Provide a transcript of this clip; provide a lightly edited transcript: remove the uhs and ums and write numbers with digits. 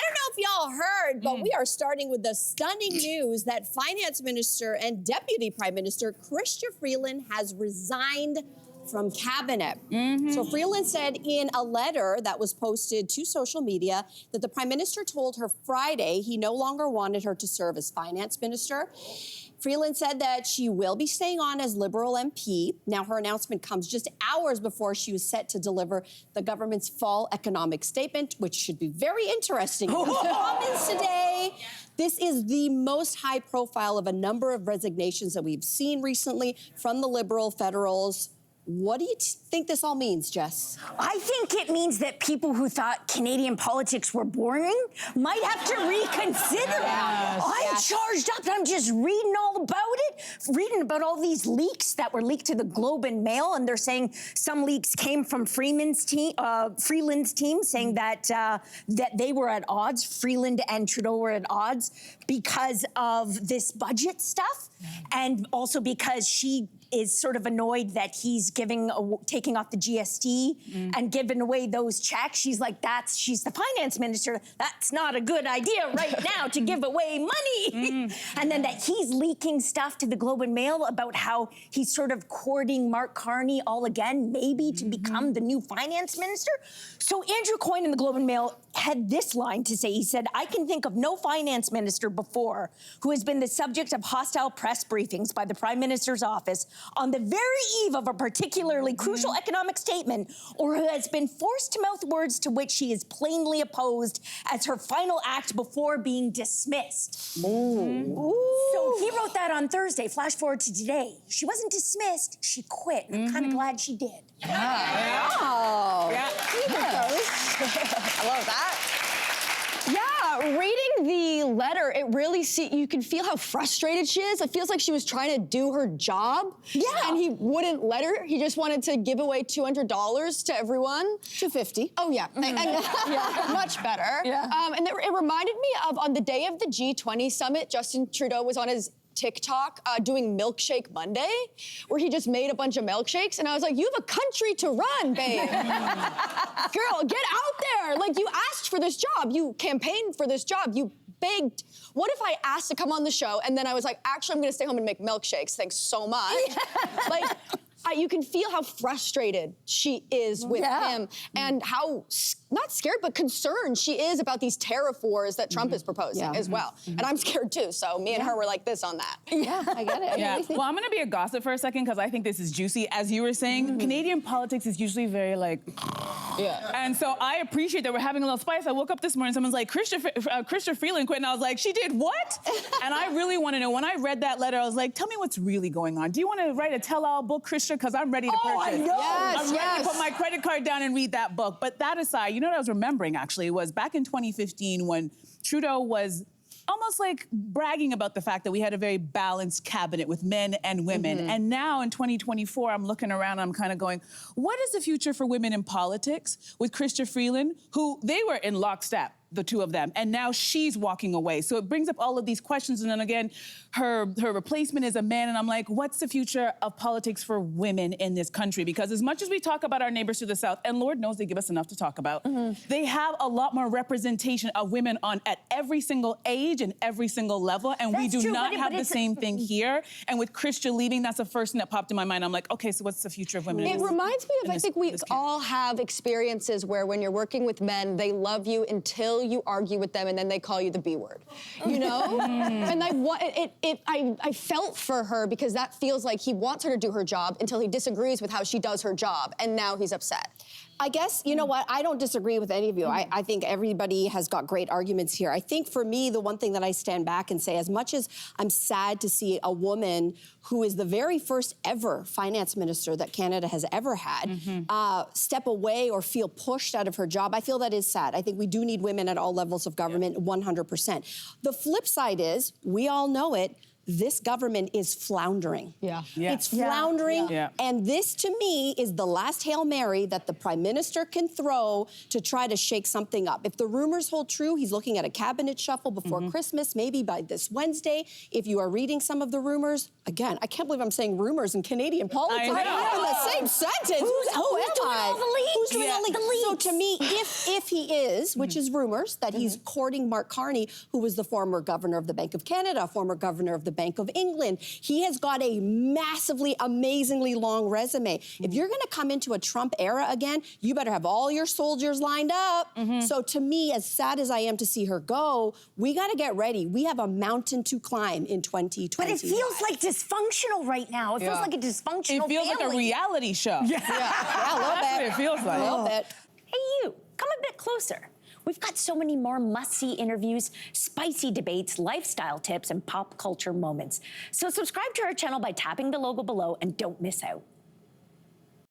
don't know if y'all heard, but we are starting with the stunning news that Finance Minister and Deputy Prime Minister Chrystia Freeland has resigned from cabinet. So Freeland said in a letter that was posted to social media that the Prime Minister told her Friday he no longer wanted her to serve as Finance Minister. Freeland said that she will be staying on as Liberal MP. Now, her announcement comes just hours before she was set to deliver the government's fall economic statement, which should be very interesting. In the Commons today. This is the most high profile of a number of resignations that we've seen recently from the Liberal federals. What do you think this all means, Jess? I think it means that people who thought Canadian politics were boring might have to reconsider. I'm charged up. I'm just reading all about it, reading about all these leaks that were leaked to the Globe and Mail, and they're saying some leaks came from Freeland's team, saying that that they were at odds. Freeland and Trudeau were at odds because of this budget stuff, and also because she is sort of annoyed that he's taking off the GST and giving away those checks. She's like, she's the finance minister. That's not a good idea right now to give away money. And then that he's leaking stuff to the Globe and Mail about how he's sort of courting Mark Carney all again, maybe to become the new finance minister. So Andrew Coyne in the Globe and Mail had this line to say. He said, I can think of no finance minister before who has been the subject of hostile press briefings by the Prime Minister's office on the very eve of a particularly crucial economic statement, or who has been forced to mouth words to which she is plainly opposed as her final act before being dismissed. So he wrote that on Thursday. Flash forward to today. She wasn't dismissed, she quit. And I'm kind of glad she did. Oh. I love that. Yeah, reading the letter, it really you can feel how frustrated she is. It feels like she was trying to do her job. Yeah. And he wouldn't let her. He just wanted to give away $200 to everyone. $250. Oh, yeah. And much better. Yeah. And it reminded me of on the day of the G20 summit, Justin Trudeau was on his TikTok doing Milkshake Monday, where he just made a bunch of milkshakes, and I was like, you have a country to run, babe. Girl, get out there. Like, you asked for this job. You campaigned for this job. You begged. What if I asked to come on the show, and then I was like, actually, I'm gonna stay home and make milkshakes. Thanks so much. Like, you can feel how frustrated she is with him and how, not scared, but concerned she is about these tariff wars that Trump is proposing as well. And I'm scared too, so me and her were like this on that. Yeah, I get it. Yeah. Well, I'm gonna be a gossip for a second because I think this is juicy. As you were saying, Canadian politics is usually very like, and so I appreciate that we're having a little spice. I woke up this morning, someone's like, Chrystia Freeland quit, and I was like, she did what? And I really wanna know, when I read that letter, I was like, tell me what's really going on. Do you wanna write a tell-all book, Chrystia? Because I'm ready to purchase. I know. I'm ready to put my credit card down and read that book. But that aside, you know what I was remembering actually was back in 2015 when Trudeau was almost like bragging about the fact that we had a very balanced cabinet with men and women. And now in 2024, I'm looking around and I'm kind of going, what is the future for women in politics with Chrystia Freeland, who they were in lockstep, the two of them, and now she's walking away. So it brings up all of these questions, and then again, her replacement is a man, and I'm like, what's the future of politics for women in this country? Because as much as we talk about our neighbors to the south, and Lord knows they give us enough to talk about, they have a lot more representation of women at every single age and every single level, and we do not have the same thing here. And with Chrystia leaving, that's the first thing that popped in my mind. I'm like, okay, so what's the future of women? It reminds me of, I think we all have experiences where when you're working with men, they love you until you argue with them and then they call you the B word, you know? And I felt for her because that feels like he wants her to do her job until he disagrees with how she does her job, and now he's upset. I guess, you know what, I don't disagree with any of you. I think everybody has got great arguments here. I think for me, the one thing that I stand back and say, as much as I'm sad to see a woman who is the very first ever finance minister that Canada has ever had step away or feel pushed out of her job, I feel that is sad. I think we do need women at all levels of government, 100%. The flip side is, we all know it, this government is floundering. Yeah. It's floundering. Yeah. And this, to me, is the last Hail Mary that the Prime Minister can throw to try to shake something up. If the rumors hold true, he's looking at a cabinet shuffle before Christmas, maybe by this Wednesday. If you are reading some of the rumors, again, I can't believe I'm saying rumors in Canadian politics. I know. In the same sentence. Who's doing I? all the leaks? Who's doing all the leaks? So to me, if he is, which is rumors, that he's courting Mark Carney, who was the former governor of the Bank of Canada, former governor of the Bank of England, he has got a massively, amazingly long resume. If you're going to come into a Trump era again, you better have all your soldiers lined up. So to me, as sad as I am to see her go, we got to get ready. We have a mountain to climb in 2020. But it feels like dysfunctional right now. It feels like a dysfunctional It feels like a reality show. Yeah, a little That's bit. what it feels like. A little bit. Hey, you, come a bit closer. We've got so many more must-see interviews, spicy debates, lifestyle tips, and pop culture moments. So subscribe to our channel by tapping the logo below and don't miss out.